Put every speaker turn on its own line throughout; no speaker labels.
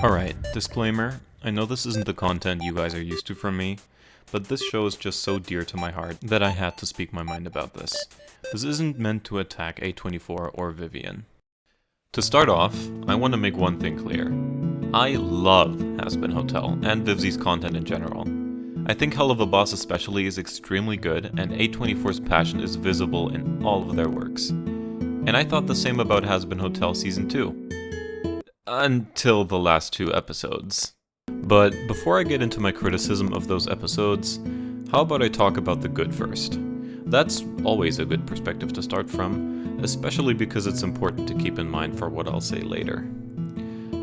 Alright, disclaimer, I know this isn't the content you guys are used to from me, but this show is just so dear to my heart that I had to speak my mind about this. This isn't meant to attack A24 or Vivian. To start off, I want to make one thing clear. I love Hazbin Hotel, and Vivzi's content in general. I think Hell of a Boss especially is extremely good, and A24's passion is visible in all of their works. And I thought the same about Hazbin Hotel Season 2. Until the last 2 episodes. But before I get into my criticism of those episodes, how about I talk about the good first? That's always a good perspective to start from, especially because it's important to keep in mind for what I'll say later.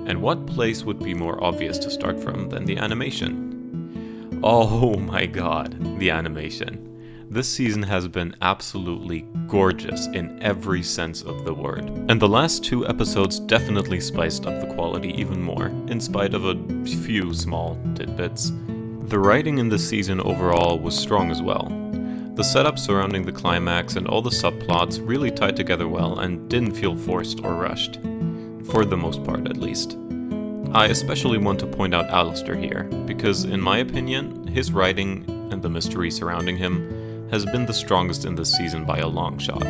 And what place would be more obvious to start from than the animation? Oh my god, the animation. This season has been absolutely gorgeous in every sense of the word. And the last 2 episodes definitely spiced up the quality even more, in spite of a few small tidbits. The writing in this season overall was strong as well. The setup surrounding the climax and all the subplots really tied together well and didn't feel forced or rushed. For the most part, at least. I especially want to point out Alistair here, because in my opinion, his writing and the mystery surrounding him has been the strongest in this season by a long shot.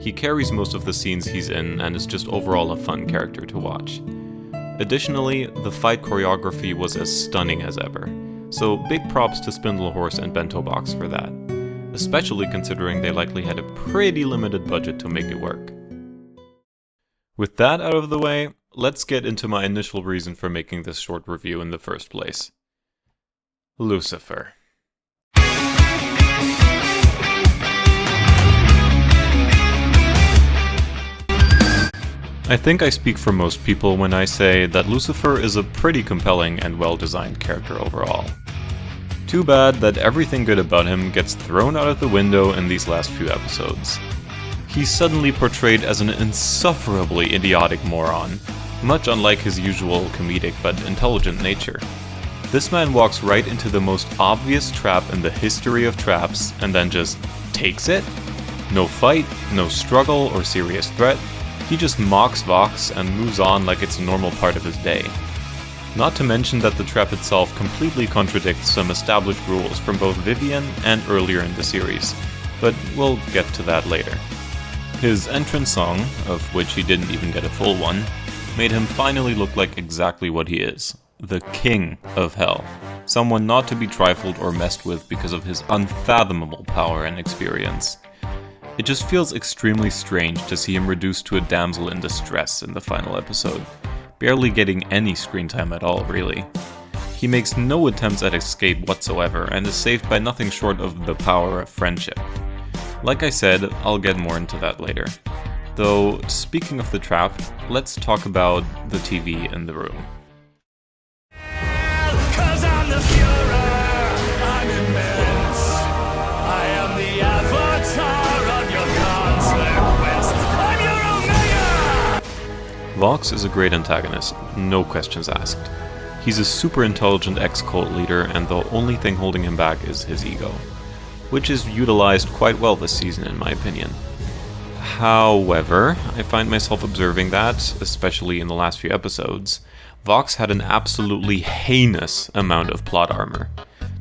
He carries most of the scenes he's in and is just overall a fun character to watch. Additionally, the fight choreography was as stunning as ever, so big props to Spindlehorse and Bento Box for that, especially considering they likely had a pretty limited budget to make it work. With that out of the way, let's get into my initial reason for making this short review in the first place. Lucifer. I think I speak for most people when I say that Lucifer is a pretty compelling and well-designed character overall. Too bad that everything good about him gets thrown out of the window in these last few episodes. He's suddenly portrayed as an insufferably idiotic moron, much unlike his usual comedic but intelligent nature. This man walks right into the most obvious trap in the history of traps and then just takes it? No fight, no struggle or serious threat. He just mocks Vox and moves on like it's a normal part of his day. Not to mention that the trap itself completely contradicts some established rules from both Vivian and earlier in the series, but we'll get to that later. His entrance song, of which he didn't even get a full one, made him finally look like exactly what he is, the king of hell. Someone not to be trifled or messed with because of his unfathomable power and experience. It just feels extremely strange to see him reduced to a damsel in distress in the final episode, barely getting any screen time at all, really. He makes no attempts at escape whatsoever and is saved by nothing short of the power of friendship. Like I said, I'll get more into that later. Though, speaking of the trap, let's talk about the TV in the room.
Cause I'm the Führer, I'm immense. I am the avatar of your consequence. I'm your Omega!
Vox is a great antagonist, no questions asked. He's a super intelligent ex-cult leader and the only thing holding him back is his ego, which is utilized quite well this season in my opinion. However, I find myself observing that, especially in the last few episodes, Vox had an absolutely heinous amount of plot armor,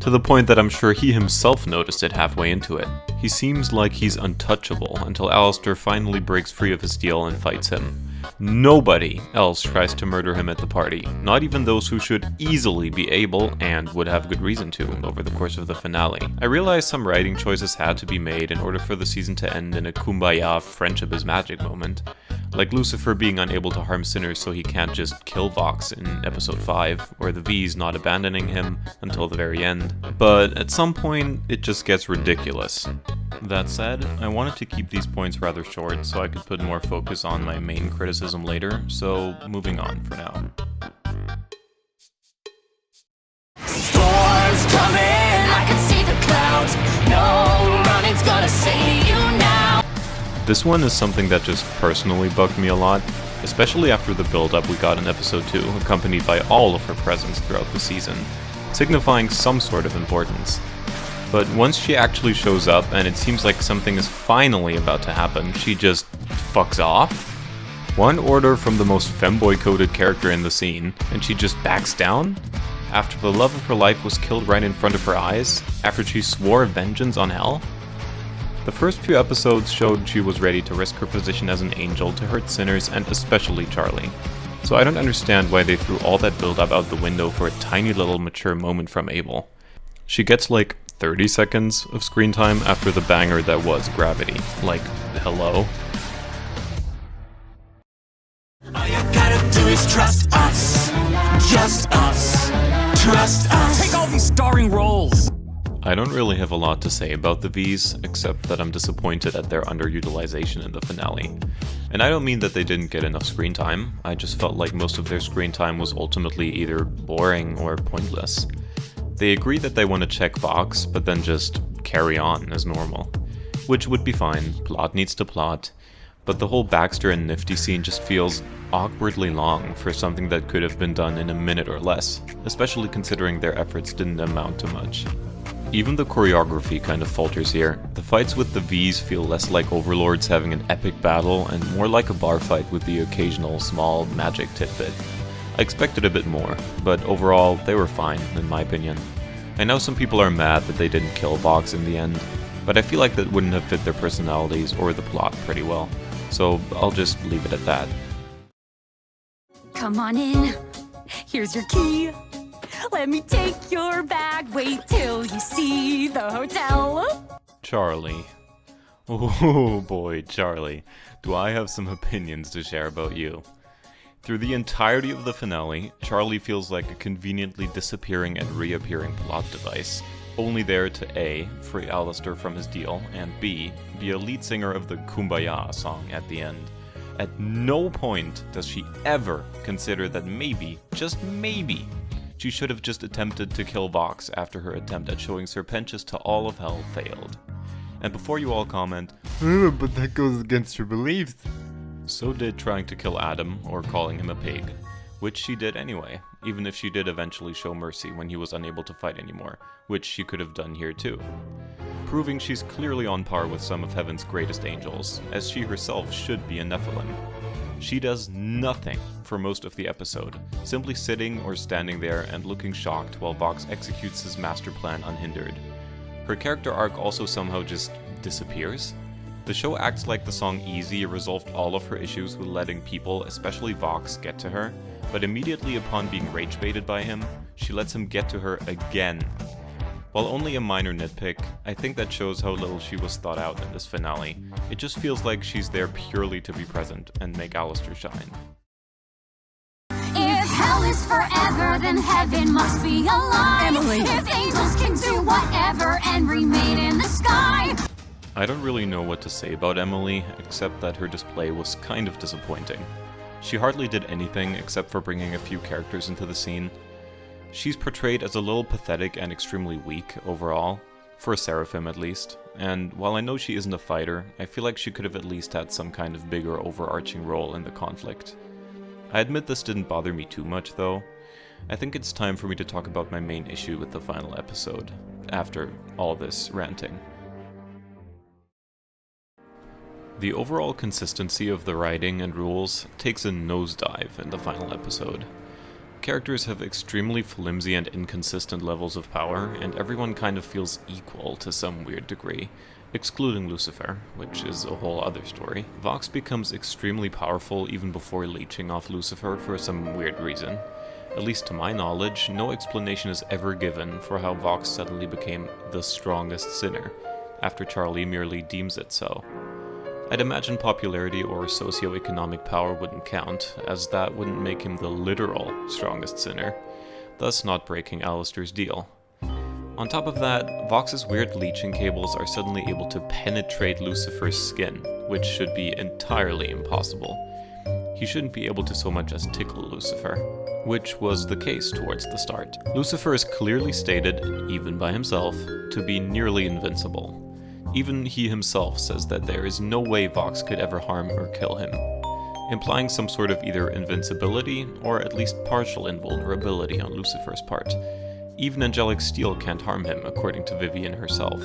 to the point that I'm sure he himself noticed it halfway into it. He seems like he's untouchable until Alistair finally breaks free of his deal and fights him. Nobody else tries to murder him at the party, not even those who should easily be able, and would have good reason to, over the course of the finale. I realize some writing choices had to be made in order for the season to end in a kumbaya friendship is magic moment, like Lucifer being unable to harm sinners so he can't just kill Vox in episode 5, or the V's not abandoning him until the very end. But at some point, it just gets ridiculous. That said, I wanted to keep these points rather short so I could put more focus on my main criticism later, so moving on for now.
Storms coming, I can see the clouds. No running's gonna save you now.
This one is something that just personally bugged me a lot, especially after the build-up we got in episode 2, accompanied by all of her presence throughout the season, signifying some sort of importance. But once she actually shows up and it seems like something is finally about to happen, she just fucks off? One order from the most femboy-coded character in the scene, and she just backs down? After the love of her life was killed right in front of her eyes? After she swore vengeance on hell? The first few episodes showed she was ready to risk her position as an angel to hurt sinners and especially Charlie. So I don't understand why they threw all that build-up out the window for a tiny little mature moment from Abel. She gets like 30 seconds of screen time after the banger that was Gravity. Like, hello?
All you gotta do is trust us. Just us. Trust us. Take all these starring roles.
I don't really have a lot to say about the Vs, except that I'm disappointed at their underutilization in the finale. And I don't mean that they didn't get enough screen time, I just felt like most of their screen time was ultimately either boring or pointless. They agree that they want to check box, but then just carry on as normal. Which would be fine, plot needs to plot, but the whole Baxter and Nifty scene just feels awkwardly long for something that could have been done in a minute or less, especially considering their efforts didn't amount to much. Even the choreography kind of falters here. The fights with the Vs feel less like overlords having an epic battle and more like a bar fight with the occasional small magic tidbit. I expected a bit more, but overall they were fine in my opinion. I know some people are mad that they didn't kill Vox in the end, but I feel like that wouldn't have fit their personalities or the plot pretty well, so I'll just leave it at that.
Come on in, here's your key. Let me take your bag, wait till you see the hotel.
Charlie. Oh boy, Charlie. Do I have some opinions to share about you. Through the entirety of the finale, Charlie feels like a conveniently disappearing and reappearing plot device, only there to A, free Alistair from his deal, and B, be a lead singer of the Kumbaya song at the end. At no point does she ever consider that maybe, just maybe, she should have just attempted to kill Vox after her attempt at showing Serpentius to all of hell failed. And before you all comment, but that goes against your beliefs, so did trying to kill Adam or calling him a pig, which she did anyway, even if she did eventually show mercy when he was unable to fight anymore, which she could have done here too. Proving she's clearly on par with some of heaven's greatest angels, as she herself should be a Nephilim. She does nothing for most of the episode, simply sitting or standing there and looking shocked while Vox executes his master plan unhindered. Her character arc also somehow just disappears. The show acts like the song Easy resolved all of her issues with letting people, especially Vox, get to her, but immediately upon being rage baited by him, she lets him get to her again. While only a minor nitpick, I think that shows how little she was thought out in this finale. It just feels like she's there purely to be present and make Alistair shine.
If hell is forever, then heaven must be a lie. Emily. If angels can do whatever and remain in the sky.
I don't really know what to say about Emily, except that her display was kind of disappointing. She hardly did anything except for bringing a few characters into the scene. She's portrayed as a little pathetic and extremely weak overall, for a Seraphim at least, and while I know she isn't a fighter, I feel like she could have at least had some kind of bigger overarching role in the conflict. I admit this didn't bother me too much though. I think it's time for me to talk about my main issue with the final episode, after all this ranting. The overall consistency of the writing and rules takes a nosedive in the final episode. Characters have extremely flimsy and inconsistent levels of power, and everyone kind of feels equal to some weird degree, excluding Lucifer, which is a whole other story. Vox becomes extremely powerful even before leeching off Lucifer for some weird reason. At least to my knowledge, no explanation is ever given for how Vox suddenly became the strongest sinner, after Charlie merely deems it so. I'd imagine popularity or socioeconomic power wouldn't count, as that wouldn't make him the literal strongest sinner, thus not breaking Alistair's deal. On top of that, Vox's weird leeching cables are suddenly able to penetrate Lucifer's skin, which should be entirely impossible. He shouldn't be able to so much as tickle Lucifer, which was the case towards the start. Lucifer is clearly stated, even by himself, to be nearly invincible. Even he himself says that there is no way Vox could ever harm or kill him, implying some sort of either invincibility or at least partial invulnerability on Lucifer's part. Even angelic steel can't harm him, according to Vivian herself.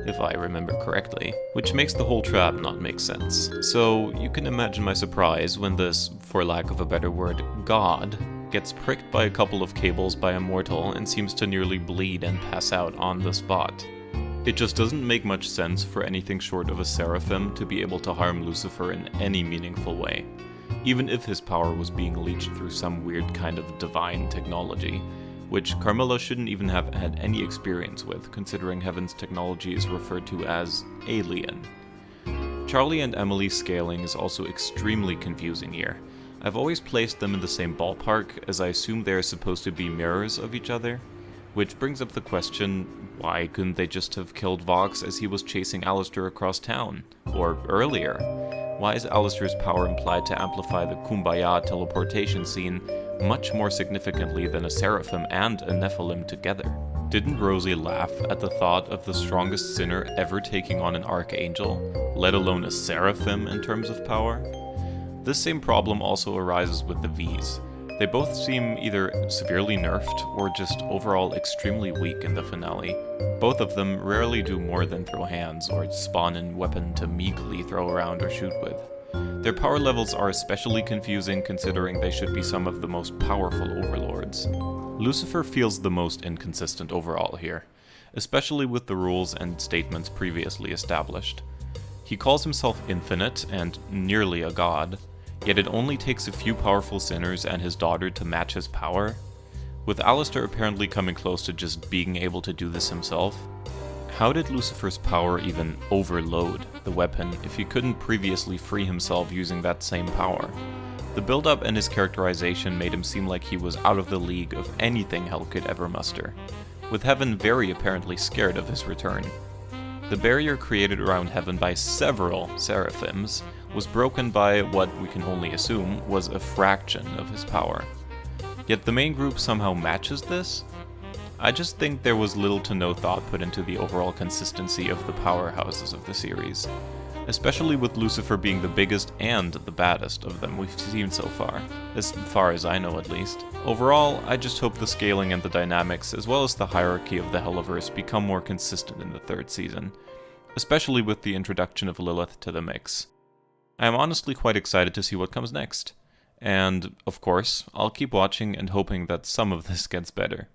if I remember correctly, which makes the whole trap not make sense. So you can imagine my surprise when this, for lack of a better word, god, gets pricked by a couple of cables by a mortal and seems to nearly bleed and pass out on the spot. It just doesn't make much sense for anything short of a seraphim to be able to harm Lucifer in any meaningful way, even if his power was being leached through some weird kind of divine technology, which Carmilla shouldn't even have had any experience with, considering Heaven's technology is referred to as alien. Charlie and Emily's scaling is also extremely confusing here. I've always placed them in the same ballpark, as I assume they are supposed to be mirrors of each other, which brings up the question, why couldn't they just have killed Vox as he was chasing Alistair across town? Or earlier? Why is Alistair's power implied to amplify the Kumbaya teleportation scene much more significantly than a Seraphim and a Nephilim together? Didn't Rosie laugh at the thought of the strongest sinner ever taking on an Archangel, let alone a Seraphim in terms of power? This same problem also arises with the Vs. They both seem either severely nerfed or just overall extremely weak in the finale. Both of them rarely do more than throw hands or spawn a weapon to meekly throw around or shoot with. Their power levels are especially confusing considering they should be some of the most powerful overlords. Lucifer feels the most inconsistent overall here, especially with the rules and statements previously established. He calls himself infinite and nearly a god, yet it only takes a few powerful sinners and his daughter to match his power, with Alistair apparently coming close to just being able to do this himself. How did Lucifer's power even overload the weapon if he couldn't previously free himself using that same power? The build-up and his characterization made him seem like he was out of the league of anything Hell could ever muster, with Heaven very apparently scared of his return. The barrier created around Heaven by several seraphims was broken by what we can only assume was a fraction of his power. Yet the main group somehow matches this? I just think there was little to no thought put into the overall consistency of the powerhouses of the series, especially with Lucifer being the biggest and the baddest of them we've seen so far as I know at least. Overall, I just hope the scaling and the dynamics, as well as the hierarchy of the Helliverse, become more consistent in the third season, especially with the introduction of Lilith to the mix. I am honestly quite excited to see what comes next, and, of course, I'll keep watching and hoping that some of this gets better.